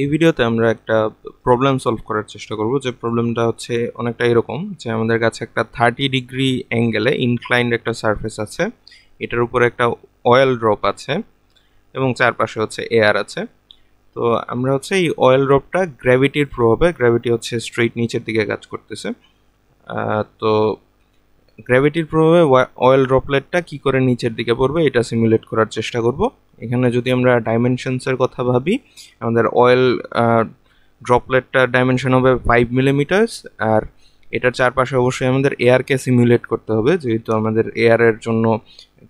এই ভিডিওতে আমরা একটা প্রবলেম সলভ করার চেষ্টা করব। যে প্রবলেমটা হচ্ছে অনেকটা এরকম যে আমাদের কাছে একটা 30 ডিগ্রি অ্যাঙ্গেলে ইনক্লাইন্ড একটা সারফেস আছে, এটার উপরে একটা অয়েল ড্রপ আছে এবং চারপাশে হচ্ছে এয়ার আছে। তো আমরা হচ্ছে এই অয়েল ড্রপটা গ্র্যাভিটির প্রভাবে, গ্র্যাভিটি হচ্ছে স্ট্রেইট নিচের দিকে কাজ করতেছে, তো গ্র্যাভিটির প্রভাবে অয়েল ড্রপলেটটা কি করে নিচের দিকে পড়বে এটা সিমুলেট করার চেষ্টা করব। এখানে যদি আমরা ডাইমেনশনসের কথা ভাবি, আমাদের অয়েল ড্রপলেটটার ডাইমেনশন হবে 5 মিলিমিটার্স, আর এটার চারপাশে অবশ্যই আমাদের এয়ারকে সিমুলেট করতে হবে, যেহেতু আমাদের এয়ারের জন্য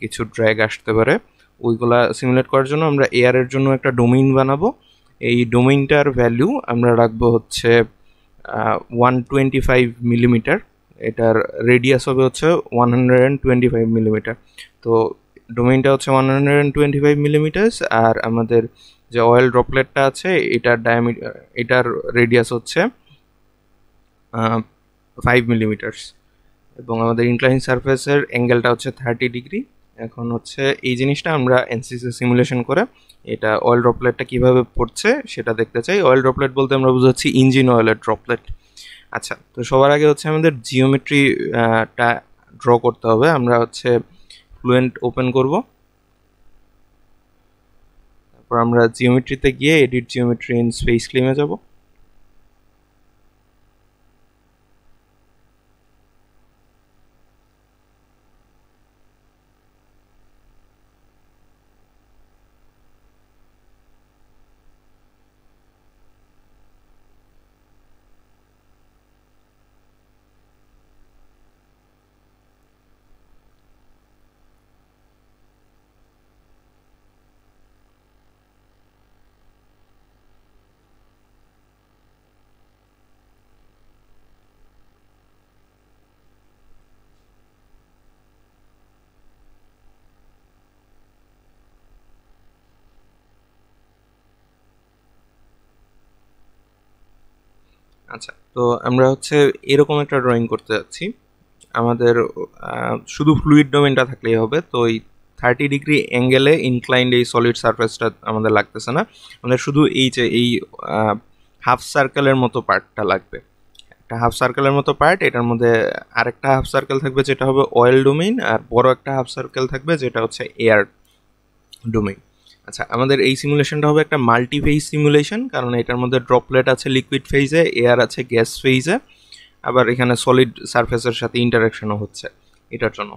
কিছু ড্র্যাগ আসতে পারে। ওইগুলা সিমুলেট করার জন্য আমরা এয়ারের জন্য একটা ডোমেইন বানাবো। এই ডোমেইনটার ভ্যালু আমরা রাখবো হচ্ছে 125 মিলিমিটার, এটার রেডিয়াস হবে হচ্ছে 125 মিলিমিটার। তো ডোমেইনটা হচ্ছে 125 মিলিমিটার, আর আমাদের যে অয়েল ড্রপলেটটা আছে এটার রেডিয়াস হচ্ছে 5 মিলিমিটার, এবং আমাদের ইনক্লাইন সারফেসের অ্যাঙ্গেলটা হচ্ছে 30 ডিগ্রি। এখন হচ্ছে এই জিনিসটা আমরা এনসিসি সিমুলেশন করে এটা অয়েল ড্রপলেটটা কিভাবে পড়ছে সেটা দেখতে চাই। অয়েল ড্রপলেট বলতে আমরা বুঝাচ্ছি ইঞ্জিন অয়েলের ড্রপলেট। আচ্ছা, তো সবার আগে হচ্ছে আমাদের জিওমেট্রিটা ড্র করতে হবে। আমরা হচ্ছে ফ্লুয়েন্ট ওপেন করব, তারপর আমরা জিওমেট্রিতে গিয়ে এডিট জিওমেট্রি ইন স্পেস ক্লিমে যাব। আচ্ছা, তো আমরা হচ্ছে এরকম একটা ড্রয়িং করতে যাচ্ছি। আমাদের শুধু ফ্লুইড ডোমেনটা থাকলেই হবে। তো এই 30 ডিগ্রি অ্যাঙ্গেলে ইনক্লাইন্ড এই সলিড সারফেসটা আমাদের লাগতেছে না, আমাদের শুধু এই যে এই হাফ সার্কেলের মতো পার্টটা লাগবে। একটা হাফ সার্কেলের মতো পার্ট, এটার মধ্যে আরেকটা হাফ সার্কেল থাকবে যেটা হবে অয়েল ডোমেইন, আর বড় একটা হাফ সার্কেল থাকবে যেটা হচ্ছে এয়ার ডোমেইন। আচ্ছা, আমাদের এই সিমুলেশনটা হবে একটা মাল্টি ফেজ সিমুলেশন, কারণ এটার মধ্যে ড্রপলেট আছে লিকুইড ফেজে, এয়ার আছে গ্যাস ফেজে, আবার এখানে সলিড সারফেসের সাথে ইন্টারাকশনও হচ্ছে এটার জন্য।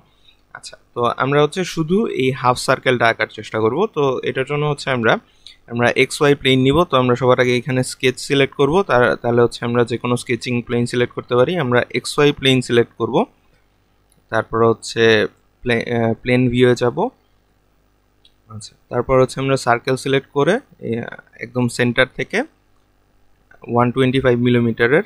আচ্ছা, তো আমরা হচ্ছে শুধু এই হাফ সার্কেলটা আঁকার চেষ্টা করব। তো এটার জন্য হচ্ছে আমরা এক্স ওয়াই প্লেন নিব। তো আমরা সবার আগে এখানে স্কেচ সিলেক্ট করব, তাহলে হচ্ছে আমরা যে কোনো স্কেচিং প্লেন সিলেক্ট করতে পারি। আমরা এক্স ওয়াই প্লেন সিলেক্ট করব, তারপর হচ্ছে প্লেন ভিউয়ে যাব। আচ্ছা, তারপর হচ্ছে আমরা সার্কেল সিলেক্ট করে একদম সেন্টার থেকে 125 মিলিমিটারের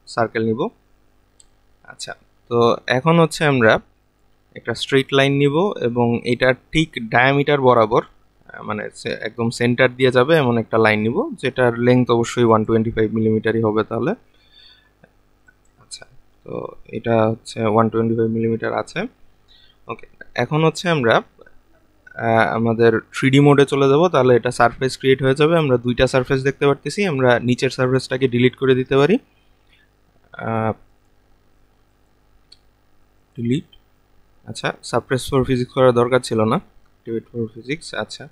সার্কেল নিব। আচ্ছা, তো এখন হচ্ছে আমরা একটা স্ট্রেট লাইন নিব এবং এটার ঠিক ডায়ামিটার বরাবর, মানে একদম সেন্টার দিয়ে যাবে এমন একটা লাইন নিব, যেটার লেন্থ অবশ্যই 125 মিলিমিটারই হবে তাহলে। আচ্ছা, তো এটা হচ্ছে 125 মিলিমিটার আছে। ওকে, এখন হচ্ছে আমরা আমাদের 3D মোডে চলে যাব, তাহলে এটা সারফেস ক্রিয়েট হয়ে যাবে। আমরা দুইটা সারফেস দেখতে পারতেছি, আমরা নিচের সারফেসটাকে ডিলিট করে দিতে পারি। ডিলিট। আচ্ছা, সাপ্রেস ফর ফিজিক্স করার দরকার ছিল না, অ্যাক্টিভেট ফর ফিজিক্স। আচ্ছা,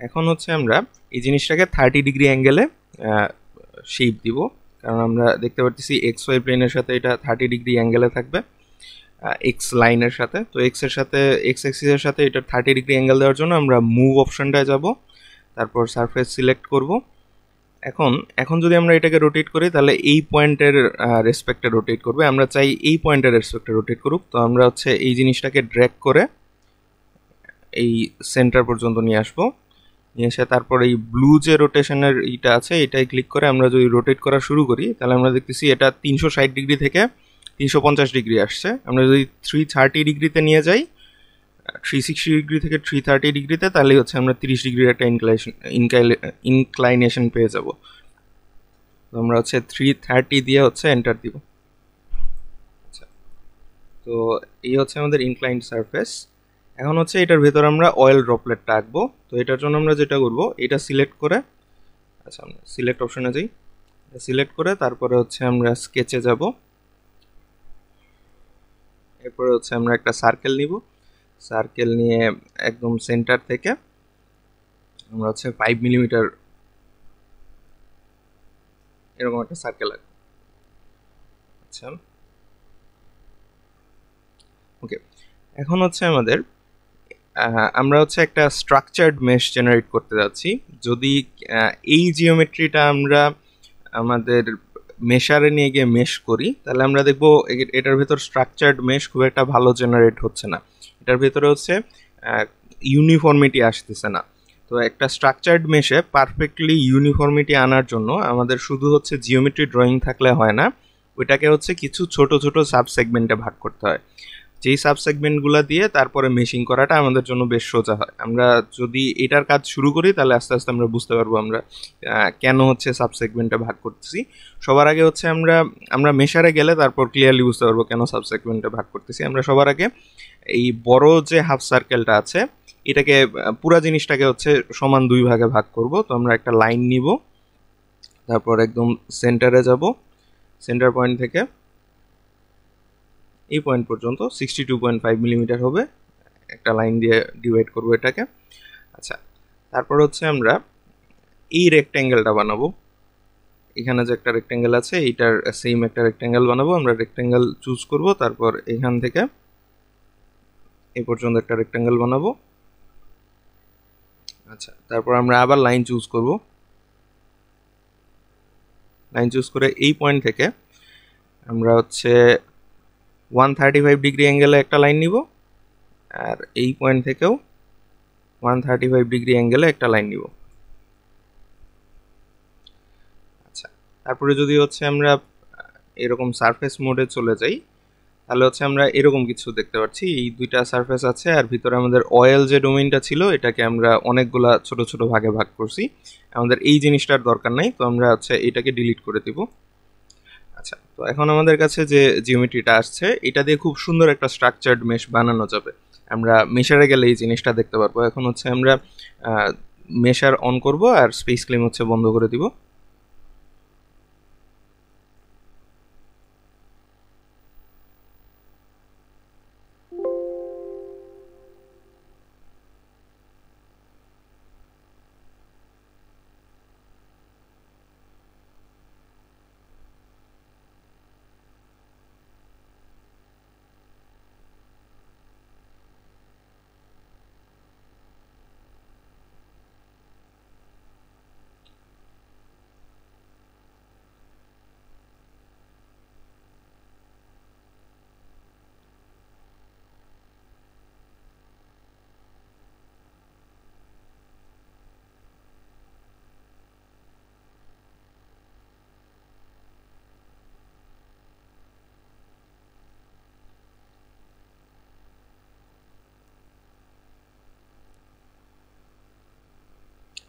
এখন হচ্ছে আমরা এই জিনিসটাকে 30 ডিগ্রি অ্যাঙ্গেলে শেপ দিব, কারণ আমরা দেখতে পাচ্ছি এক্স ওয়াই প্লেনের সাথে এটা 30 ডিগ্রি অ্যাঙ্গেলে থাকবে এক্স লাইনের সাথে। তো এক্সের সাথে, এক্স অ্যাক্সিসের সাথে এটা 30 ডিগ্রি অ্যাঙ্গেল দেওয়ার জন্য আমরা মুভ অপশনটায় যাব, তারপর সারফেস সিলেক্ট করব। এখন যদি আমরা এটাকে রোটেট করি তাহলে এই পয়েন্টের রেসপেক্টে রোটেট করবে। আমরা চাই এই পয়েন্টের রেসপেক্টে রোটেট করুক। তো আমরা হচ্ছে এই জিনিসটাকে ড্র্যাগ করে এই সেন্টার পর্যন্ত নিয়ে আসবো, নিয়ে এসে তারপর এই ব্লু যে রোটেশনের এইটা আছে এটাই ক্লিক করে আমরা যদি রোটেট করা শুরু করি, তাহলে আমরা দেখতেছি এটা 360 ডিগ্রি থেকে 350 ডিগ্রি আসছে। আমরা যদি 330 ডিগ্রিতে নিয়ে যাই, 360 ডিগ্রি থেকে 330 ডিগ্রিতে, তাহলে হচ্ছে আমরা 30 ডিগ্রির একটা ইনক্লাইনেশন পেয়ে যাব। তো আমরা হচ্ছে 330 দিয়ে হচ্ছে এন্টার দিব। আচ্ছা, তো এই হচ্ছে আমাদের ইনক্লাইন্ড সারফেস। এখন হচ্ছে এটার ভেতর আমরা অয়েল ড্রপলেটটা আঁকবো। তো এটার জন্য আমরা যেটা করব, এটা সিলেক্ট করে, আচ্ছা আমরা সিলেক্ট অপশনে যাই, সিলেক্ট করে তারপরে হচ্ছে আমরা স্কেচে যাব। এরপরে হচ্ছে আমরা একটা সার্কেল নিব, সার্কেল নিয়ে একদম সেন্টার থেকে আমরা হচ্ছে 5 মিলিমিটার এরকম একটা সার্কেল আঁকবো। আচ্ছা ওকে, এখন হচ্ছে আমাদের আমরা হচ্ছে একটা স্ট্রাকচার্ড মেশ জেনারেট করতে যাচ্ছি। যদি এই জিওমেট্রিটা আমরা আমাদের মেশারে নিয়ে গিয়ে মেশ করি, তাহলে আমরা দেখবো এটার ভেতর স্ট্রাকচার্ড মেশ খুব একটা ভালো জেনারেট হচ্ছে না, এটার ভেতরে হচ্ছে ইউনিফর্মিটি আসতেছে না। তো একটা স্ট্রাকচার্ড মেশে পারফেক্টলি ইউনিফর্মিটি আনার জন্য আমাদের শুধু হচ্ছে জিওমেট্রি ড্রয়িং থাকলে হয় না, ওইটাকে হচ্ছে কিছু ছোট ছোট সাব সেগমেন্টে ভাগ করতে হয়। যেই সাব সেগমেন্টগুলো দিয়ে তারপরে মেশিং করাটা আমাদের জন্য বেশ সোজা হয়। আমরা যদি এটার কাজ শুরু করি তাহলে আস্তে আস্তে আমরা বুঝতে পারবো আমরা কেন হচ্ছে সাব সেগমেন্টে ভাগ করতেছি। সবার আগে হচ্ছে আমরা মেশারে গেলে তারপর ক্লিয়ারলি বুঝতে পারবো কেন সাব সেগমেন্টে ভাগ করতেছি। আমরা সবার আগে এই বড় যে হাফ সার্কেলটা আছে এটাকে পুরা জিনিসটাকে হচ্ছে সমান 2 ভাগে ভাগ করব। তো আমরা একটা লাইন নিব, তারপর একদম সেন্টারে যাব, সেন্টার পয়েন্ট থেকে এই পয়েন্ট পর্যন্ত 62.5 মিলিমিটার হবে, একটা লাইন দিয়ে ডিভাইড করব এটাকে। আচ্ছা তারপর হচ্ছে আমরা এই রেক্ট্যাঙ্গেলটা বানাবো, এখানে যে একটা রেক্ট্যাঙ্গেল আছে এইটার সেম একটা রেক্ট্যাঙ্গেল বানাবো। আমরা রেক্ট্যাঙ্গেল চুজ করব, তারপর এখান থেকে এই পর্যন্ত একটা রেক্ট্যাঙ্গেল বানাবো। আচ্ছা তারপর আমরা আবার লাইন চুজ করব, লাইন চুজ করে এই পয়েন্ট থেকে আমরা হচ্ছে 135 ডিগ্রি অ্যাঙ্গেলে একটা লাইন নিব, আর এই পয়েন্ট থেকেও 135 ডিগ্রি অ্যাঙ্গেলে একটা লাইন নিব। আচ্ছা তারপরে যদি হচ্ছে আমরা এরকম সারফেস মোডে চলে যাই, তাহলে হচ্ছে আমরা এরকম কিছু দেখতে পাচ্ছি। এই দুইটা সারফেস আছে আর ভিতরে আমাদের অয়েল যে ডোমেইনটা ছিল এটাকে আমরা অনেকগুলা ছোট ছোট ভাগে ভাগ করছি। আমাদের এই জিনিসটার দরকার নাই, তো আমরা হচ্ছে এটাকে ডিলিট করে দিব। আচ্ছা তো এখন আমাদের কাছে যে জিওমেট্রিটা আসছে এটা দিয়ে খুব সুন্দর একটা স্ট্রাকচার্ড মেশ বানানো যাবে। আমরা মেশারে গেলে এই জিনিসটা দেখতে পারবো। এখন হচ্ছে আমরা মেশার অন করব আর স্পেস ক্লেম হচ্ছে বন্ধ করে দিব।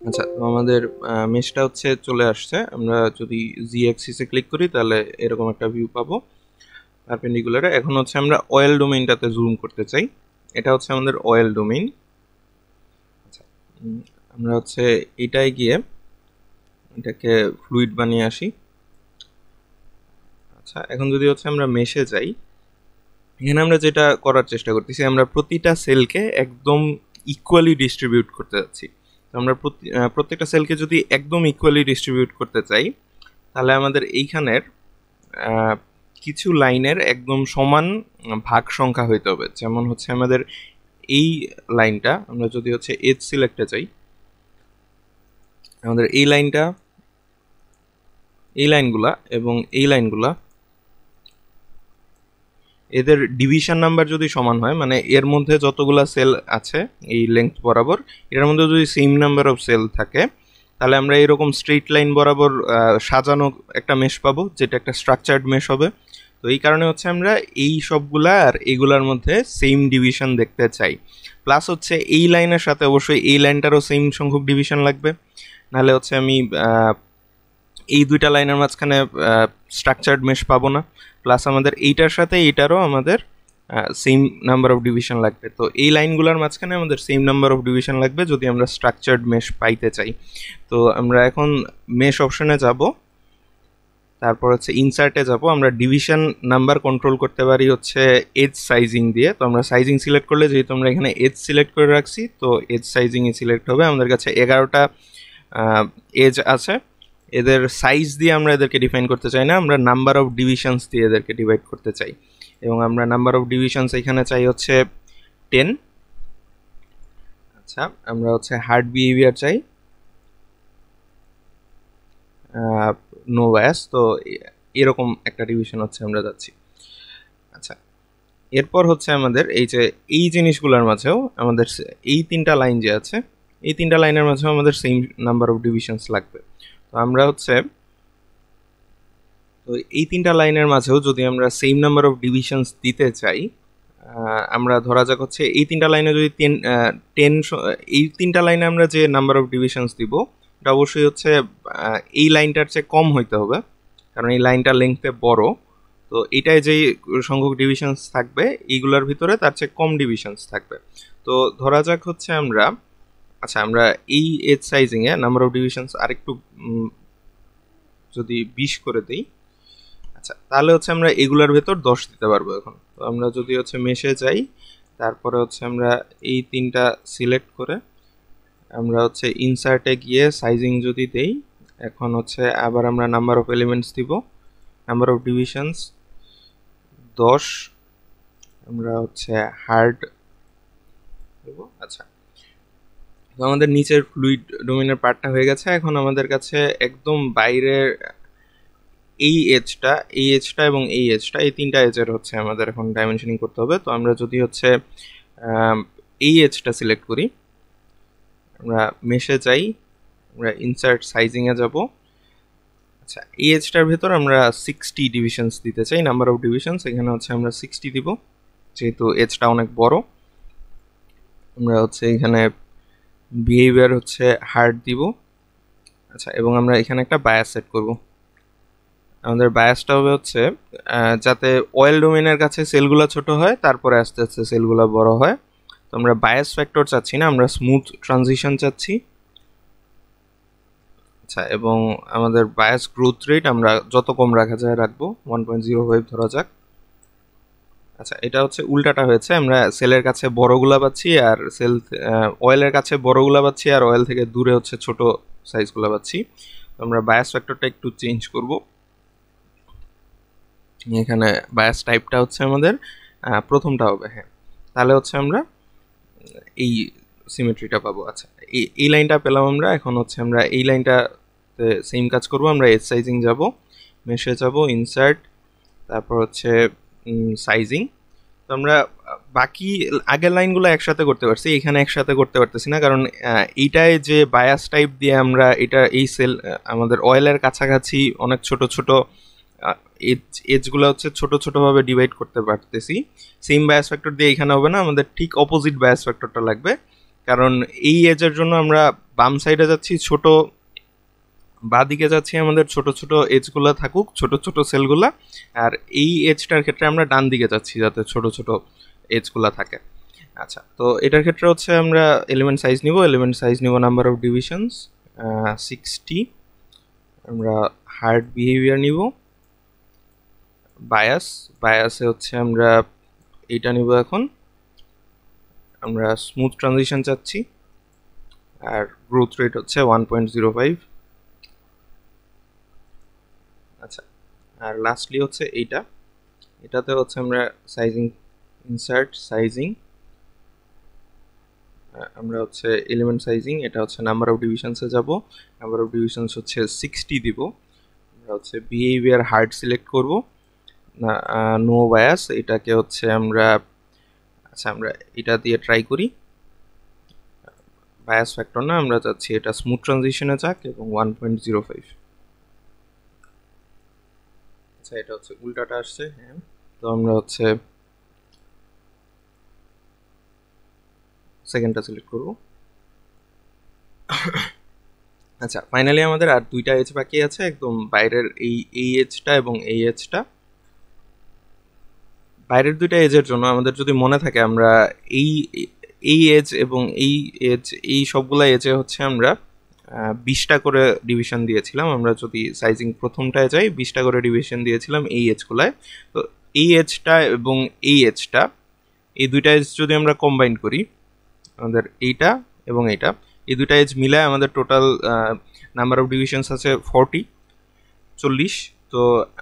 আচ্ছা তো আমাদের মেশটা হচ্ছে চলে আসছে। আমরা যদি জি অ্যাক্সিসে ক্লিক করি তাহলে এরকম একটা ভিউ পাবো পারপেন্ডিকুলারে। এখন হচ্ছে আমরা অয়েল ডোমেইনটাতে জুম করতে চাই, এটা হচ্ছে আমাদের অয়েল ডোমেইন। আচ্ছা আমরা হচ্ছে এটাই গিয়ে এটাকে ফ্লুইড বানিয়ে আসি। আচ্ছা এখন যদি হচ্ছে আমরা মেশে যাই, এখানে আমরা যেটা করার চেষ্টা করতেছি আমরা প্রতিটা সেলকে একদম ইকুয়ালি ডিস্ট্রিবিউট করতে যাচ্ছি। তো আমরা প্রত্যেকটা সেলকে যদি একদম ইকুয়ালি ডিস্ট্রিবিউট করতে চাই তাহলে আমাদের এইখানের কিছু লাইনের একদম সমান ভাগ সংখ্যা হইতে হবে। যেমন হচ্ছে আমাদের এই লাইনটা আমরা যদি হচ্ছে এজ সিলেক্টে চাই, আমাদের এই লাইনটা, এই লাইনগুলা এবং এই লাইনগুলা এদের ডিভিশন নাম্বার যদি সমান হয়, মানে এর মধ্যে যতগুলা সেল আছে এই লেন্থ বরাবর এর মধ্যে যদি সেম নাম্বার অফ সেল থাকে, তাহলে আমরা এরকম স্ট্রেট লাইন বরাবর সাজানো একটা মেশ পাবো, যেটা একটা স্ট্রাকচার্ড মেশ হবে। তো এই কারণে হচ্ছে আমরা এই সবগুলা আর এইগুলার মধ্যে সেম ডিভিশন দেখতে চাই। প্লাস হচ্ছে এই লাইনের সাথে অবশ্যই এই লাইনটারও সেম সংখ্যক ডিভিশন লাগবে, নাহলে হচ্ছে আমি এই দুইটা লাইনের মাঝখানে স্ট্রাকচার্ড মেশ পাবো না। প্লাস আমাদের এইটার সাথে এইটারও আমাদের সেম নাম্বার অফ ডিভিশন লাগবে। তো এই লাইনগুলোর মাঝখানে আমাদের সেম নাম্বার অফ ডিভিশন লাগবে যদি আমরা স্ট্রাকচার্ড মেশ পাইতে চাই। তো আমরা এখন মেশ অপশনে যাব, তারপর হচ্ছে ইনসার্টে যাব। আমরা ডিভিশন নাম্বার কন্ট্রোল করতে পারি হচ্ছে এজ সাইজিং দিয়ে। তো আমরা সাইজিং সিলেক্ট করলে, যেহেতু আমরা এখানে এজ সিলেক্ট করে রাখছি, তো এজ সাইজিংয়ে সিলেক্ট হবে। আমাদের কাছে 11টা এজ আছে, এদের সাইজ দিয়ে আমরা এদেরকে ডিফাইন করতে চাই না, আমরা নাম্বার অফ ডিভিশনস দিয়ে এদেরকে ডিভাইড করতে চাই। এবং আমরা নাম্বার অফ ডিভিশনস এখানে চাই হচ্ছে 10। আচ্ছা, আমরা হচ্ছে হার্ড বিহেভিয়ার চাই, নো বায়াস। তো এরকম একটা ডিভিশন হচ্ছে আমরা যাচ্ছি। আচ্ছা, এরপর হচ্ছে আমাদের এই জিনিসগুলোর মাঝেও আমাদের এই 3টা লাইন যে আছে, এই 3টা লাইনের মাঝেও আমাদের সেম নাম্বার অফ ডিভিশনস লাগবে। তো আমরা হচ্ছে তো এই 3টা লাইনের মাঝেও যদি আমরা সেম নাম্বার অফ ডিভিশনস দিতে চাই, আমরা ধরা যাক হচ্ছে এই 3টা লাইনে যদি 10 এই 3টা লাইনে আমরা যে নাম্বার অফ ডিভিশনস দিব, এটা অবশ্যই হচ্ছে এই লাইনটার চেয়ে কম হইতে হবে, কারণ এই লাইনটার লেংথে বড়। তো এটাই যেই সংখ্যক ডিভিশনস থাকবে, এইগুলোর ভিতরে তার চেয়ে কম ডিভিশনস থাকবে। তো ধরা যাক হচ্ছে আমরা আমরা এই এজ সাইজিংয়ে নাম্বার অফ ডিভিশনস আরেকটু যদি 20 করে দিই, আচ্ছা, তাহলে হচ্ছে আমরা এগুলোর ভেতর 10 দিতে পারবো এখন। তো আমরা যদি হচ্ছে মেশে যাই, তারপরে হচ্ছে আমরা এই 3টা সিলেক্ট করে আমরা হচ্ছে ইনসার্টে গিয়ে সাইজিং যদি দেই, এখন হচ্ছে আবার আমরা নাম্বার অফ এলিমেন্টস দিব, নাম্বার অফ ডিভিশনস 10, আমরা হচ্ছে হার্ড দেব। আচ্ছা, তো আমাদের নিচের ফ্লুইড ডোমেনের পার্টটা হয়ে গেছে। এখন আমাদের কাছে একদম বাইরের এই এজটা এবং এই এজটা, এই 3টা এজের হচ্ছে আমাদের এখন ডাইমেনশনিং করতে হবে। তো আমরা যদি হচ্ছে এই এজটা সিলেক্ট করি, আমরা মেশে যাই, আমরা ইনসার্ট সাইজিংয়ে যাব। আচ্ছা, এই এজটার ভেতর আমরা 60 ডিভিশনস দিতে চাই, নাম্বার অফ ডিভিশনস। এখানে হচ্ছে আমরা 60 দিব, যেহেতু এজটা অনেক বড়। আমরা হচ্ছে এখানে বিহেভিয়ার হচ্ছে হার্ড দিব। আচ্ছা, এবং আমরা এখানে একটা বায়াস সেট করব। আমাদের বায়াসটা হবে হচ্ছে যাতে অয়েল ডোমেনের কাছে সেলগুলো ছোট হয়, তারপরে আস্তে আস্তে সেলগুলো বড় হয়। তো আমরা বায়াস ফ্যাক্টর চাচ্ছি না, আমরা স্মুথ ট্রানজিশন চাচ্ছি। আচ্ছা, এবং আমাদের বায়াস গ্রোথ রেট আমরা যত কম রাখা যায় রাখবো, 1.05 ধরা যাক। আচ্ছা, এটা হচ্ছে উল্টাটা হয়েছে, আমরা সেলের কাছে বড়গুলা পাচ্ছি আর অয়েলের কাছে বড়গুলা পাচ্ছি, আর অয়েল থেকে দূরে হচ্ছে ছোট সাইজগুলো পাচ্ছি। তো আমরা বায়াস ফ্যাক্টরটা একটু চেঞ্জ করব। এখানে বায়াস টাইপটা হচ্ছে আমাদের প্রথমটা হবে, হ্যাঁ, তাহলে হচ্ছে আমরা এই সিমেট্রিটা পাবো। আচ্ছা, এই লাইনটা পেলাম আমরা। এখন হচ্ছে আমরা এই লাইনটাতে সেম কাজ করব। আমরা এজ সাইজিং যাব, মেশে যাব, ইনসার্ট, তারপর হচ্ছে সাইজিং। তো আমরা বাকি আগের লাইনগুলো একসাথে করতে পারছি, এখানে একসাথে করতে পারতেছি না, কারণ এইটায় যে বায়াস টাইপ দিয়ে আমরা এই সেল আমাদের অয়েলের কাছাকাছি অনেক ছোট ছোট এজগুলো হচ্ছে ছোট ছোটভাবে ডিভাইড করতে পারতেছি। সেম বায়াস ফ্যাক্টর দিয়ে এখানে হবে না, আমাদের ঠিক অপোজিট বায়াস ফ্যাক্টরটা লাগবে, কারণ এই এজের জন্য আমরা বাম সাইডে যাচ্ছি, বাদিকে যাচ্ছি আমাদের ছোট ছোট এজগুলো থাকুক, ছোট ছোট সেলগুলা, আর এই এজটার ক্ষেত্রে আমরা ডান দিকে যাচ্ছি যাতে ছোট ছোট এজগুলা থাকে। আচ্ছা, তো এটার ক্ষেত্রে হচ্ছে আমরা এলিমেন্ট সাইজ নিব নাম্বার অফ ডিভিশনস 60, আমরা হার্ড বিহেভিয়ার নিব, বায়াসে হচ্ছে আমরা এইটা নিব। এখন আমরা স্মুথ ট্রানজিশন চাচ্ছি, আর গ্রোথ রেট হচ্ছে 1.05। আচ্ছা, আর লাস্টলি হচ্ছে এটাতে হচ্ছে আমরা সাইজিং, ইনসার্ট সাইজিং, আমরা হচ্ছে এলিমেন্ট সাইজিং, এটা হচ্ছে নাম্বার অফ ডিভিশনসে যাব, নাম্বার অফ ডিভিশনস হচ্ছে 60 দিব। আমরা হচ্ছে বিহেভিয়ার হার্ড সিলেক্ট করব, নো বায়াস, এটাকে হচ্ছে আমরা আমরা এটা দিয়ে ট্রাই করি। বায়াস ফ্যাক্টর না, আমরা চাচ্ছি এটা স্মুথ ট্রানজিশনে যাক, এবং 1.05। আচ্ছা, এটা হচ্ছে উল্টাটা আসছে, হ্যাঁ। তো আমরা হচ্ছে সেকেন্ডটা সিলেক্ট করব। আচ্ছা, ফাইনালি আমাদের আর 2টা এজ বাকি আছে, একদম বাইরের এই এজটা এবং এই এজটা। বাইরের দুইটা এজের জন্য আমাদের যদি মনে থাকে আমরা এই এই এজ এবং এই এজ এই সবগুলা এজে হচ্ছে আমরা 20টা করে ডিভিশন দিয়েছিলাম। আমরা যদি সাইজিং প্রথমটায় যাই 20টা করে ডিভিশন দিয়েছিলাম এই এজগুলায়। তো এই এজটা এবং এই এজটা, এই দুইটা এজ যদি আমরা কম্বাইন করি, আমাদের এইটা এবং এইটা, এই দুইটা এজ মিলায় আমাদের টোটাল নাম্বার অফ ডিভিশনস আছে 40। তো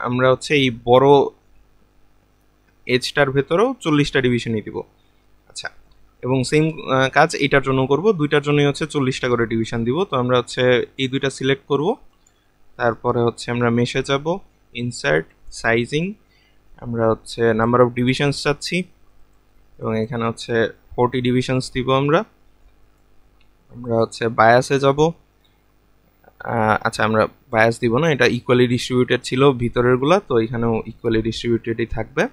আমরা হচ্ছে এই বড় এজটার ভেতরেও 40টা ডিভিশনই দিব। আচ্ছা, এবং সেম কাজ এইটার জন্য করব, দুইটার জন্যই হচ্ছে 40টা করে ডিভিশন দিব। তো আমরা হচ্ছে এই দুইটা সিলেক্ট করব, তারপরে হচ্ছে আমরা মেশে যাব, ইনসার্ট, সাইজিং, আমরা হচ্ছে নাম্বার অফ ডিভিশনস চাচ্ছি এবং এখানে হচ্ছে 40 ডিভিশনস দিব। আমরা হচ্ছে বায়াসে যাব। আচ্ছা, আমরা বায়াস দিব না, এটা ইকুয়ালি ডিস্ট্রিবিউটেড ছিল ভিতরেরগুলা, তো এখানেও ইকুয়ালি ডিস্ট্রিবিউটেডই থাকবে।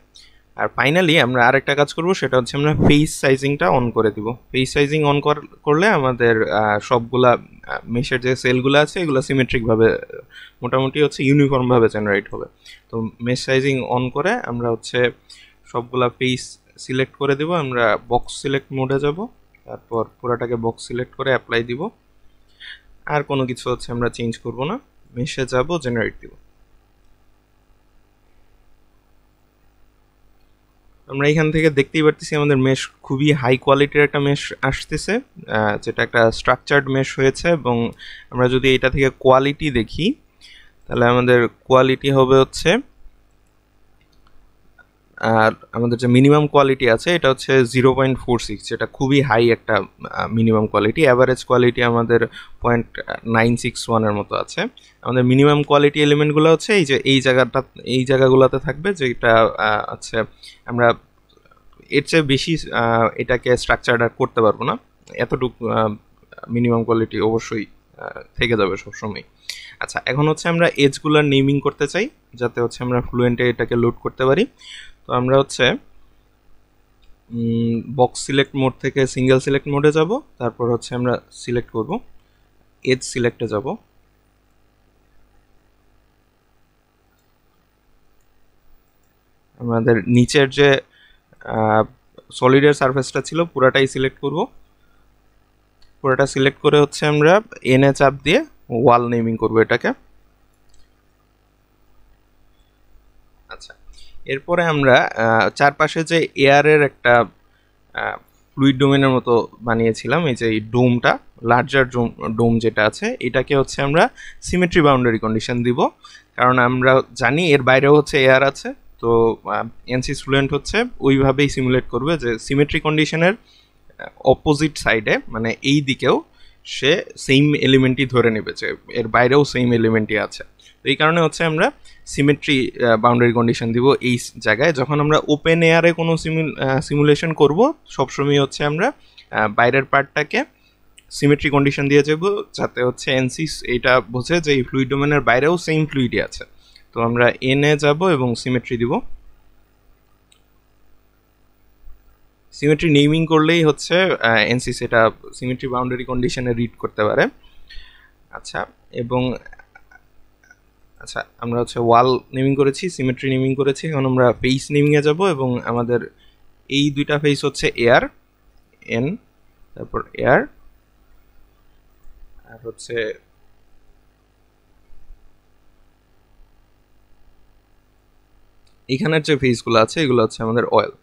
আর ফাইনালি আমরা আরেকটা কাজ করব, সেটা হচ্ছে আমরা ফেস সাইজিংটা অন করে দিব। ফেস সাইজিং অন করলে আমাদের সবগুলা মেশের যে সেলগুলো আছে এগুলো সিমেট্রিকভাবে মোটামুটি হচ্ছে ইউনিফর্মভাবে জেনারেট হবে। তো মেশ সাইজিং অন করে আমরা হচ্ছে সবগুলা ফেস সিলেক্ট করে দেব। আমরা বক্স সিলেক্ট মোডে যাব, তারপর পুরাটাকে বক্স সিলেক্ট করে অ্যাপ্লাই দিব। আর কোনো কিছু হচ্ছে আমরা চেঞ্জ করব না, মেশে যাব, জেনারেট দিব। আমরা এখান থেকে দেখতেই পারতেছি আমাদের মেশ খুবই হাই কোয়ালিটির একটা মেশ আসতেছে, যেটা একটা স্ট্রাকচার্ড মেশ হয়েছে। এবং আমরা যদি এটা থেকে কোয়ালিটি দেখি, তাহলে আমাদের কোয়ালিটি হবে হচ্ছে, আর আমাদের যে মিনিমাম কোয়ালিটি আছে এটা হচ্ছে 0.46, যেটা খুবই হাই একটা মিনিমাম কোয়ালিটি। অ্যাভারেজ কোয়ালিটি আমাদের 0.961-এর মতো আছে। আমাদের মিনিমাম কোয়ালিটি এলিমেন্টগুলো হচ্ছে এই যে এই জায়গাগুলোতে থাকবে, যেটা আছে আমরা এর চেয়ে বেশি এটাকে স্ট্রাকচার করতে পারবো না। এতটুকু মিনিমাম কোয়ালিটি অবশ্যই থেকে যাবে সবসময়। আচ্ছা, এখন হচ্ছে আমরা এজগুলোর নেমিং করতে চাই, যাতে হচ্ছে আমরা ফ্লুয়েন্টে এটাকে লোড করতে পারি। তো আমরা হচ্ছে বক্স সিলেক্ট মোড থেকে সিঙ্গেল সিলেক্ট মোডে যাব, তারপর হচ্ছে আমরা সিলেক্ট করব, এজ সিলেক্টে যাব। আমাদের নিচের যে সলিডের সারফেসটা ছিল পুরাটাই সিলেক্ট করব। পুরাটা সিলেক্ট করে হচ্ছে আমরা এনে চাপ দিয়ে ওয়াল নেমিং করব এটাকে। আচ্ছা, এরপরে আমরা চারপাশে যে এয়ারের একটা ফ্লুইড ডোমেনের মতো বানিয়েছিলাম, এই যে এই ডোমটা, লার্জার ডোম যেটা আছে, এটাকে হচ্ছে আমরা সিমেট্রি বাউন্ডারি কন্ডিশন দিব। কারণ আমরা জানি এর বাইরেও হচ্ছে এয়ার আছে। তো এনসি ফ্লুয়েন্ট হচ্ছে ওইভাবেই সিমুলেট করবে যে সিমেট্রি কন্ডিশনের অপোজিট সাইডে, মানে এই দিকেও সে সেম এলিমেন্টই ধরে নেবে, যে এর বাইরেও সেম এলিমেন্টই আছে। তো এই কারণে হচ্ছে আমরা সিমেট্রি বাউন্ডারি কন্ডিশন দিব এই জায়গায়। যখন আমরা ওপেন এয়ারে কোনো সিমুলেশন করব, সবসময় হচ্ছে আমরা বাইরের পার্টটাকে সিমেট্রি কন্ডিশন দিয়ে যাব, যাতে হচ্ছে এনসিস এটা বোঝে যে এই ফ্লুইড ডোমেনের বাইরেও সেম ফ্লুইডই আছে। তো আমরা এনে যাব এবং সিমেট্রি দিব। সিমেট্রি নেমিং করলেই হচ্ছে এনসিস এটা সিমেট্রি বাউন্ডারি কন্ডিশনে রিড করতে পারে। আচ্ছা, এবং আচ্ছা, আমরা হচ্ছে ওয়াল নেমিং করেছি, সিমেট্রি নেমিং করেছি। এখন আমরা ফেস নেমিংয়ে যাব এবং আমাদের এই দুইটা ফেস হচ্ছে এয়ার, এন, তারপর এয়ার, আর হচ্ছে এখানের যে ফেসগুলো আছে এগুলো হচ্ছে আমাদের অয়েল।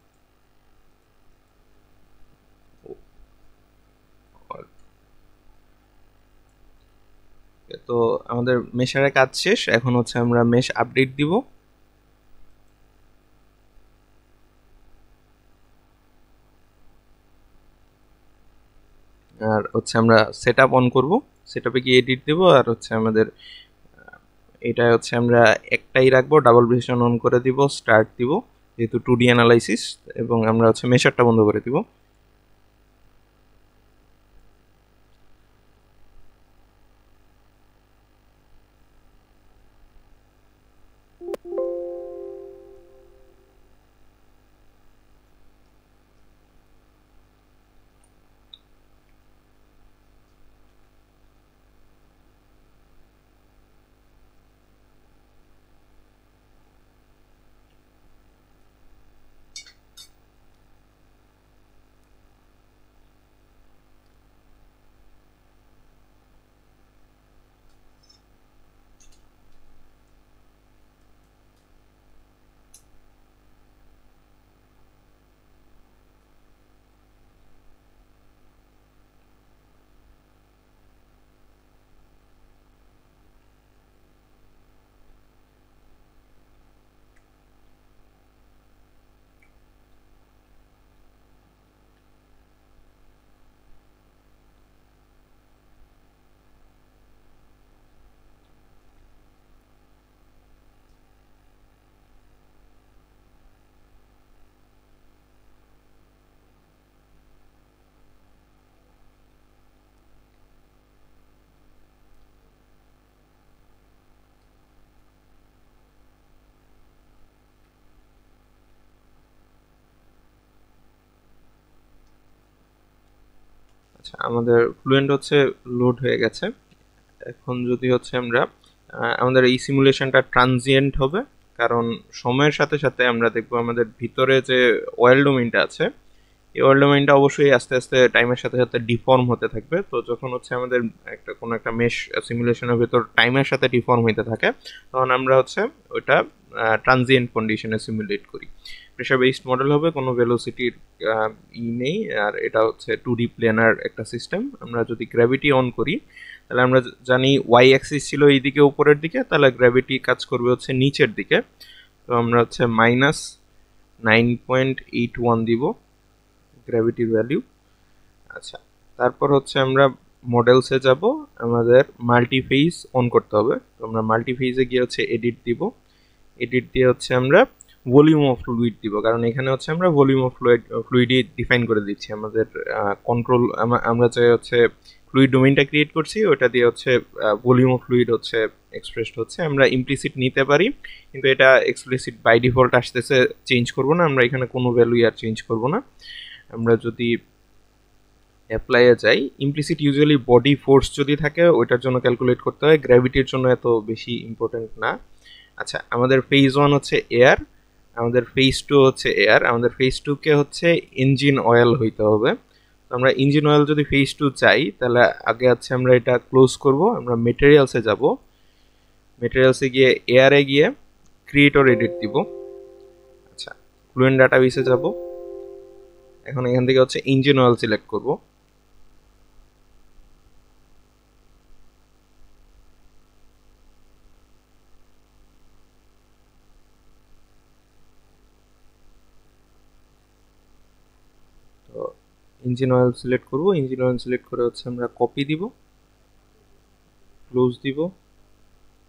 তো আমাদের মেশারের কাজ শেষ। এখন হচ্ছে আমরা মেশ আপডেট দিব। আর হচ্ছে আমরা সেট আপ অন করবো, সেট আপে গিয়ে এডিট দেবো। আর হচ্ছে আমাদের এটা হচ্ছে আমরা একটাই রাখবো, ডাবল ভিশন অন করে দিব, স্টার্ট দিব যেহেতু 2D অ্যানালাইসিস, এবং আমরা হচ্ছে মেশারটা বন্ধ করে দিব। আচ্ছা, আমাদের ফ্লুয়েন্ট হচ্ছে লোড হয়ে গেছে। এখন যদি হচ্ছে আমরা আমাদের এই সিমুলেশনটা ট্রানজিয়েন্ট হবে, কারণ সময়ের সাথে সাথে আমরা দেখবো আমাদের ভিতরে যে ওয়েল ডোমেইনটা আছে, এই ওয়েল ডোমেইনটা অবশ্যই আস্তে আস্তে টাইমের সাথে সাথে ডিফর্ম হতে থাকবে। তো যখন হচ্ছে আমাদের কোনো একটা মেশ সিমুলেশনের ভিতর টাইমের সাথে ডিফর্ম হতে থাকে, তখন আমরা হচ্ছে ওইটা ট্রানজিয়েন্ট কন্ডিশনে সিমুলেট করি। প্রেশার বেসড মডেল হবে, কোনো ভেলোসিটির নেই, আর এটা হচ্ছে 2D প্লেনার একটা সিস্টেম। আমরা যদি গ্র্যাভিটি অন করি, তাহলে আমরা জানি ওয়াই অ্যাক্সিস ছিল এইদিকে উপরের দিকে, তাহলে গ্র্যাভিটি কাজ করবে হচ্ছে নিচের দিকে। তো আমরা হচ্ছে -9.81 দিব গ্র্যাভিটির ভ্যালু। আচ্ছা, তারপর হচ্ছে আমরা মডেলসে যাব, আমাদের মাল্টিফেজ অন করতে হবে। তো আমরা মাল্টিফেজে গিয়ে হচ্ছে এডিট দিব, এডিট দিয়ে হচ্ছে আমরা ভলিউম অফ ফ্লুইড দিব, কারণ এখানে হচ্ছে আমরা ভলিউম অফ ফ্লুইডই ডিফাইন করে দিচ্ছি। আমাদের কন্ট্রোল আমরা যে হচ্ছে ফ্লুইড ডোমেইনটা ক্রিয়েট করছি, ওটা দিয়ে হচ্ছে ভলিউম অফ ফ্লুইড হচ্ছে এক্সপ্রেসড হচ্ছে। আমরা ইমপ্লিসিট নিতে পারি, কিন্তু এটা এক্সপ্লিসিট বাই ডিফল্ট আসতেছে, চেঞ্জ করব না আমরা এখানে, কোনো ভ্যালুই আর চেঞ্জ করব না। আমরা যদি অ্যাপ্লাইয়ে যাই, ইমপ্লিসিট ইউজুয়ালি বডি ফোর্স যদি থাকে ওইটার জন্য ক্যালকুলেট করতে হয়, গ্র্যাভিটির জন্য এত বেশি ইম্পর্টেন্ট না। আচ্ছা, আমাদের ফেজ 1 হচ্ছে এয়ার, আমাদের ফেজ 2 হচ্ছে এয়ার, আমাদের ফেজ 2-কে হচ্ছে ইঞ্জিন অয়েল হইতে হবে। তো আমরা ইঞ্জিন অয়েল যদি ফেজ 2 চাই, তাহলে আগে হচ্ছে আমরা এটা ক্লোজ করব, আমরা মেটেরিয়ালসে যাব, মেটেরিয়ালসে গিয়ে এয়ারে গিয়ে ক্রিয়েটর এডিট দিব। আচ্ছা, ফ্লুয়েন্ট ডাটাবেসে যাব, এখন এখান থেকে হচ্ছে ইঞ্জিন অয়েল সিলেক্ট করব। তো ইঞ্জিন অয়েল সিলেক্ট করব, ইঞ্জিন অয়েল সিলেক্ট করে হচ্ছে আমরা কপি দিব, ক্লোজ দিব,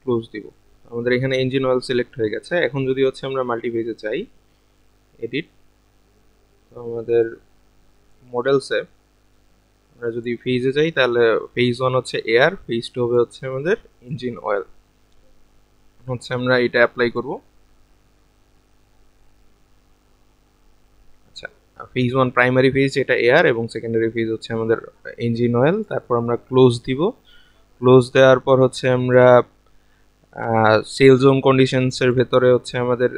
ক্লোজ দিব। আমাদের এখানে ইঞ্জিন অয়েল সিলেক্ট হয়ে গেছে। এখন যদি হচ্ছে আমরা মাল্টিপেজে চাই, এডিট, আমাদের মডেলসে আমরা যদি ফেজে যাই, তাহলে ফেজ 1 হচ্ছে এয়ার, ফেজ 2 হবে হচ্ছে আমাদের ইঞ্জিন অয়েল। হচ্ছে আমরা এটা অ্যাপ্লাই করব। আচ্ছা, ফেজ 1 প্রাইমারি ফেজ এটা এয়ার, এবং সেকেন্ডারি ফেজ হচ্ছে আমাদের ইঞ্জিন অয়েল। তারপর আমরা ক্লোজ দিব, ক্লোজ দেওয়ার পর হচ্ছে আমরা সেল জোন কন্ডিশনসের ভেতরে হচ্ছে আমাদের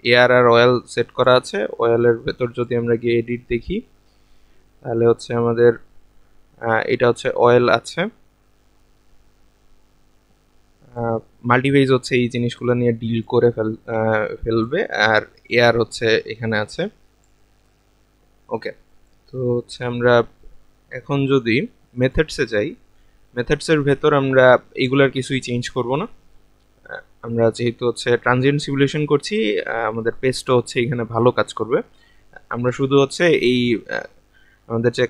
এয়ার আর অয়েল সেট করা আছে। অয়েলের ভেতর যদি আমরা গিয়ে এডিট দেখি, তাহলে হচ্ছে আমাদের এটা হচ্ছে অয়েল আছে। মাল্টিফেজ হচ্ছে এই জিনিসগুলো নিয়ে ডিল করে ফেলবে, আর এয়ার হচ্ছে এখানে আছে। ওকে, তো হচ্ছে আমরা এখন যদি মেথডসে যাই, মেথডসের ভেতর আমরা এইগুলার কিছুই চেঞ্জ করব না। আমরা যেহেতু হচ্ছে ট্রানজিয়েন্ট সিমুলেশন করছি, আমাদের পেস্টও হচ্ছে এখানে ভালো কাজ করবে। আমরা শুধু হচ্ছে এই আমাদের যে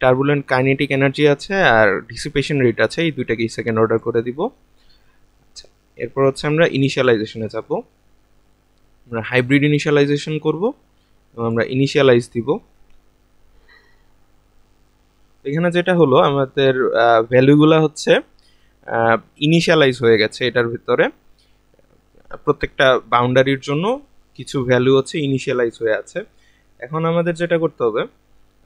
টার্বুলেন্ট কাইনেটিক এনার্জি আছে আর ডিসিপেশন রেট আছে, এই দুইটাকেই সেকেন্ড অর্ডার করে দিব। আচ্ছা, এরপর হচ্ছে আমরা ইনিশিয়ালাইজেশনে যাব, আমরা হাইব্রিড ইনিশিয়ালাইজেশন করব এবং আমরা ইনিশিয়ালাইজ দিব। এখানে যেটা হলো, আমাদের ভ্যালুগুলো হচ্ছে ইনিশিয়ালাইজ হয়ে গেছে এটার ভিতরে। প্রত্যেকটা বাউন্ডারির জন্য কিছু ভ্যালু হচ্ছে ইনিশিয়ালাইজ হয়ে আছে। এখন আমাদের যেটা করতে হবে,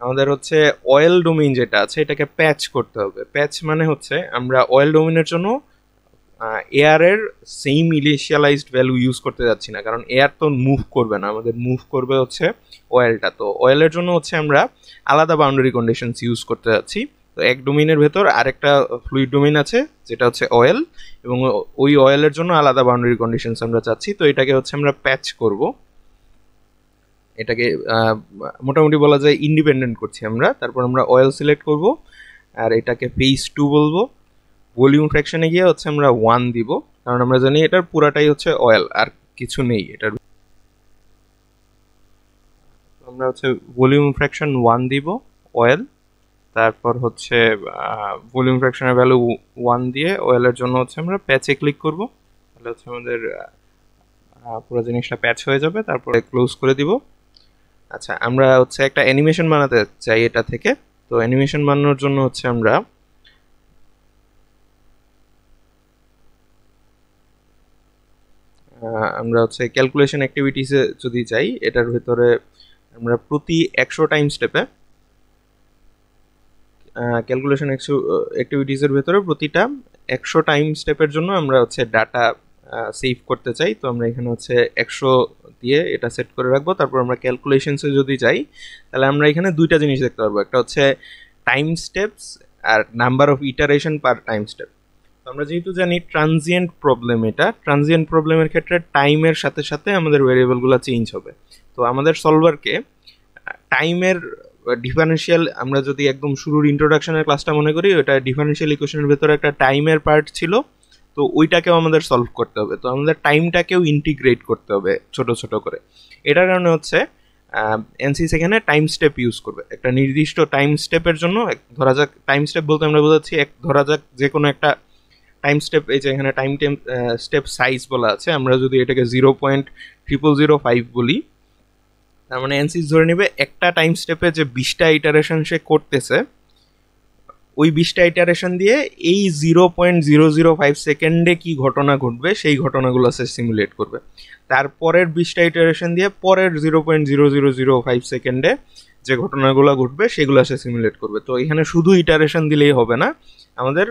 আমাদের হচ্ছে অয়েল ডোমেইন যেটা আছে এটাকে প্যাচ করতে হবে। প্যাচ মানে হচ্ছে আমরা অয়েল ডোমেইনের জন্য এয়ারের সেম ইনিশিয়ালাইজড ভ্যালু ইউজ করতে যাচ্ছি না, কারণ এয়ার তো মুভ করবে না, আমাদের মুভ করবে হচ্ছে অয়েলটা। তো অয়েলের জন্য হচ্ছে আমরা আলাদা বাউন্ডারি কন্ডিশনস ইউজ করতে যাচ্ছি। তো এক ডোমেইনের ভেতর আরেকটা ফ্লুইড ডোমেইন আছে যেটা হচ্ছে অয়েল, এবং ওই অয়েলের জন্য আলাদা বাউন্ডারি কন্ডিশনস আমরা চাচ্ছি। তো এটাকে হচ্ছে আমরা প্যাচ করব, এটাকে মোটামুটি বলা যায় ইন্ডিপেন্ডেন্ট করছি আমরা। তারপর আমরা অয়েল সিলেক্ট করব, আর এটাকে ফেজ 2 বলবো। ভলিউম ফ্র্যাকশনে গিয়ে হচ্ছে আমরা 1 দিব, কারণ আমরা জানি এটার পুরাটাই হচ্ছে অয়েল, আর কিছু নেই এটার। আমরা হচ্ছে ভলিউম ফ্র্যাকশন 1 দিব, অয়েল। তারপর হচ্ছে ভলিউম ফ্র্যাকশনের ভ্যালু 1 দিয়ে অয়েলের জন্য হচ্ছে আমরা প্যাচে ক্লিক করব, তাহলে হচ্ছে আমাদের পুরো জিনিসটা প্যাচ হয়ে যাবে। তারপরে ক্লোজ করে দিব। আচ্ছা, আমরা হচ্ছে একটা অ্যানিমেশন বানাতে চাই এটা থেকে। তো অ্যানিমেশন বানানোর জন্য হচ্ছে আমরা হচ্ছে ক্যালকুলেশন অ্যাক্টিভিটিসে যদি যাই, এটার ভিতরে আমরা প্রতি 100 টাইম স্টেপে ক্যালকুলেশন অ্যাক্টিভিটিসের ভেতরে প্রতিটা 100 টাইম স্টেপের জন্য আমরা হচ্ছে ডাটা সেভ করতে চাই। তো আমরা এখানে হচ্ছে 100 দিয়ে এটা সেট করে রাখবো। তারপর আমরা ক্যালকুলেশনসে যদি যাই তাহলে আমরা এখানে দুইটা জিনিস দেখতে পারবো, একটা হচ্ছে টাইম স্টেপস আর number of iteration per time step. তো আমরা যেহেতু জানি ট্রানজিয়েন্ট প্রবলেম, এটা ট্রানজিয়েন্ট প্রবলেমের ক্ষেত্রে টাইমের সাথে সাথে আমাদের ভেরিয়েবলগুলো চেঞ্জ হবে। তো আমাদের সলভারকে টাইমের ডিফারেন্সিয়াল, আমরা যদি একদম শুরুর ইন্ট্রোডাকশনের ক্লাসটা মনে করি, ওটা ডিফারেন্সিয়াল ইকুয়েশনের ভেতরে একটা টাইমের পার্ট ছিল, তো ওইটাকেও আমাদের সলভ করতে হবে। তো আমাদের টাইমটাকেও ইন্টিগ্রেট করতে হবে ছোট ছোট করে। এটার কারণে হচ্ছে এনসিএস এখানে টাইম স্টেপ ইউজ করবে। একটা নির্দিষ্ট টাইম স্টেপের জন্য, ধরা যাক টাইম স্টেপ বলতে আমরা বোঝাচ্ছি ধরা যাক যে কোনো একটা টাইম স্টেপ, এই যে এখানে টাইম স্টেপ সাইজ বলা আছে, আমরা যদি এটাকে 0.0005 বলি, তার মানে এনসিএস ধরে নেবে একটা টাইম স্টেপে যে 20টা ইটারেশন সে করতেছে, ওই 20টা ইটারেশন দিয়ে এই 0.005 সেকেন্ডে কি ঘটনা ঘটবে সেই ঘটনাগুলো সে সিমুলেট করবে। তারপরের 20টা ইটারেশন দিয়ে পরের 0.0005 সেকেন্ডে যে ঘটনাগুলো ঘটবে সেগুলো সে সিমুলেট করবে। তো এখানে শুধু ইটারেশন দিলেই হবে না, আমাদের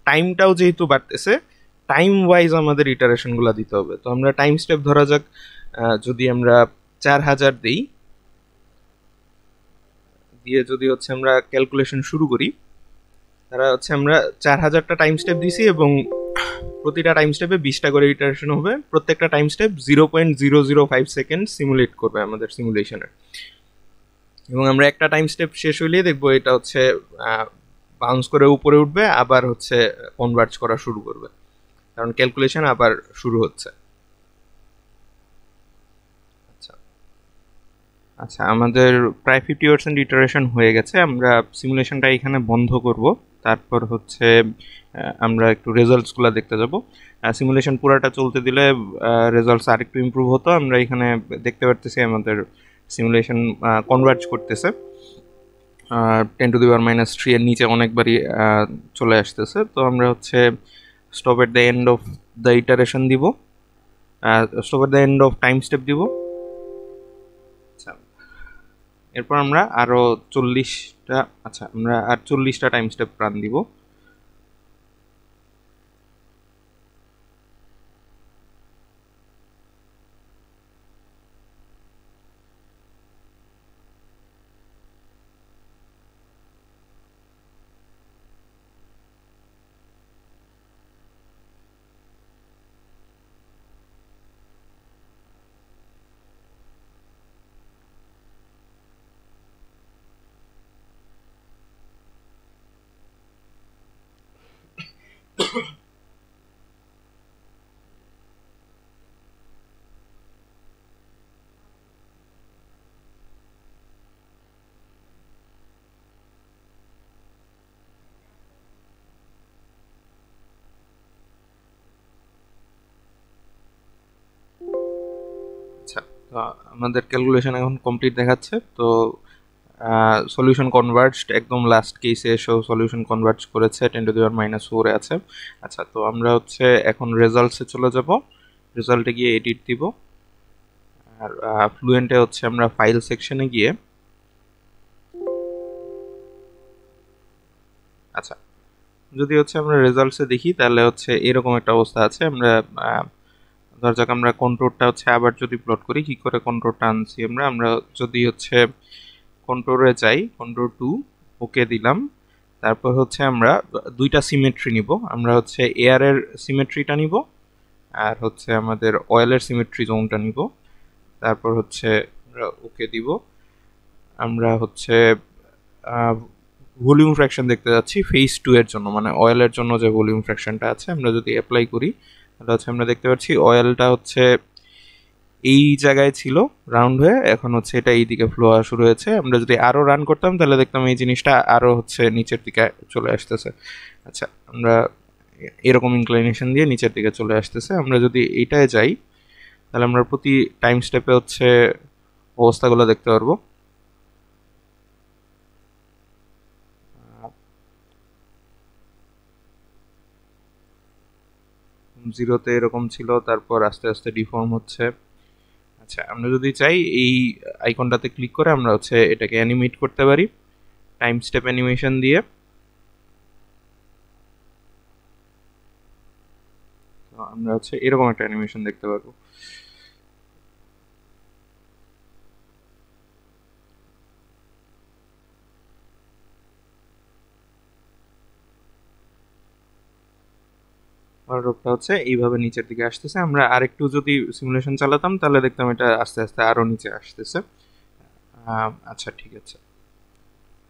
টাইমটাও যেহেতু বাড়তেছে, টাইম ওয়াইজ আমাদের ইটারেশনগুলো দিতে হবে। তো আমরা টাইম স্টেপ ধরা যাক যদি আমরা 4000 দিই, দিয়ে যদি হচ্ছে আমরা ক্যালকুলেশন শুরু করি, তারা হচ্ছে আমরা 4000টা টাইম স্টেপ দিছি এবং প্রতিটা টাইম স্টেপে 20টা করে ইটারেশন হবে। প্রত্যেকটা টাইম স্টেপ 0.005 সেকেন্ড সিমুলেট করবে আমাদের সিমুলেশনের। এবং আমরা একটা টাইম স্টেপ শেষ হইলেই দেখবো এটা হচ্ছে বাউন্স করে উপরে উঠবে, আবার হচ্ছে কনভার্জ করা শুরু করবে, কারণ ক্যালকুলেশন আবার শুরু হচ্ছে। আচ্ছা, আমাদের প্রায় 50% ইটারেশন হয়ে গেছে। আমরা সিমুলেশনটা এখানে বন্ধ করব, তারপর হচ্ছে আমরা একটু রেজাল্টসগুলো দেখতে যাব। সিমুলেশন পুরাটা চলতে দিলে রেজাল্টস আরেকটু ইমপ্রুভ হতো। আমরা এখানে দেখতে পারতেছি আমাদের সিমুলেশন কনভার্জ করতেছে, 10⁻³ এর নিচে অনেকবারই চলে আসতেছে। তো আমরা হচ্ছে stop at the end of the iteration দিব, stop at the end of time step দিব। এরপর আমরা আরো 40টা, আচ্ছা আমরা আর 40টা টাইম স্টেপ রান দিব। আচ্ছা, তো আমাদের ক্যালকুলেশন এখন কমপ্লিট দেখাচ্ছে। তো সলিউশন কনভার্জড, একদম লাস্ট কেসে এসেও সলিউশন কনভার্জ করেছে, 10⁻⁴ আছে। আচ্ছা, তো আমরা হচ্ছে এখন রেজাল্টসে চলে যাব, রেজাল্টে গিয়ে এডিট দিব। আর ফ্লুয়েন্টে হচ্ছে আমরা ফাইল সেকশনে গিয়ে, আচ্ছা যদি হচ্ছে আমরা রেজাল্টসে দেখি তাহলে হচ্ছে এরকম একটা অবস্থা আছে। আমরা ধর যাক আমরা কন্ট্রোলটা হচ্ছে আবার যদি প্লট করি, কি করে কন্ট্রোলটা আনছি আমরা যদি হচ্ছে কন্ট্রোলে যাই, কন্ট্রোল 2 ওকে দিলাম। তারপর হচ্ছে আমরা দুইটা সিমেট্রি নিব, আমরা হচ্ছে এয়ারের সিমেট্রিটা নিব আর হচ্ছে আমাদের অয়েলের সিমেট্রি জোনটা নিব। তারপর হচ্ছে আমরা ওকে দিব। আমরা হচ্ছে ভলিউম ফ্র্যাকশন দেখতে যাচ্ছি ফেজ 2 এর জন্য, মানে অয়েলের জন্য যে ভলিউম ফ্র্যাকশনটা আছে, আমরা যদি অ্যাপ্লাই করি তাহলে হচ্ছে আমরা দেখতে পাচ্ছি অয়েলটা হচ্ছে এই জায়গায় ছিল রাউন্ড হয়ে, এখন হচ্ছে এটা এই দিকে ফ্লো হওয়া শুরু হয়েছে। আমরা যদি আরও রান করতাম তাহলে দেখতাম এই জিনিসটা আরও হচ্ছে নিচের দিকে চলে আসতেছে। আচ্ছা, আমরা এরকম ইনক্লাইনেশন দিয়ে নিচের দিকে চলে আসতেছে। আমরা যদি এইটায় যাই তাহলে আমরা প্রতি টাইম স্টেপে হচ্ছে অবস্থাগুলো দেখতে পারবো। জিরোতে এরকম ছিল, তারপর আস্তে আস্তে ডিফর্ম হচ্ছে। আচ্ছা, আমরা যদি চাই এই আইকনটাতে ক্লিক করে আমরা হচ্ছে এটাকে অ্যানিমেট করতে পারি টাইম স্টেপ অ্যানিমেশন দিয়ে। আমরা হচ্ছে এরকম একটা অ্যানিমেশন দেখতে পারবো। রোপটা হচ্ছে এইভাবে নিচের দিকে আসতেছে। আমরা আরেকটু যদি সিমুলেশন চালাতাম তাহলে দেখতাম এটা আস্তে আস্তে আরো নিচে আসতেছে। আচ্ছা ঠিক আছে।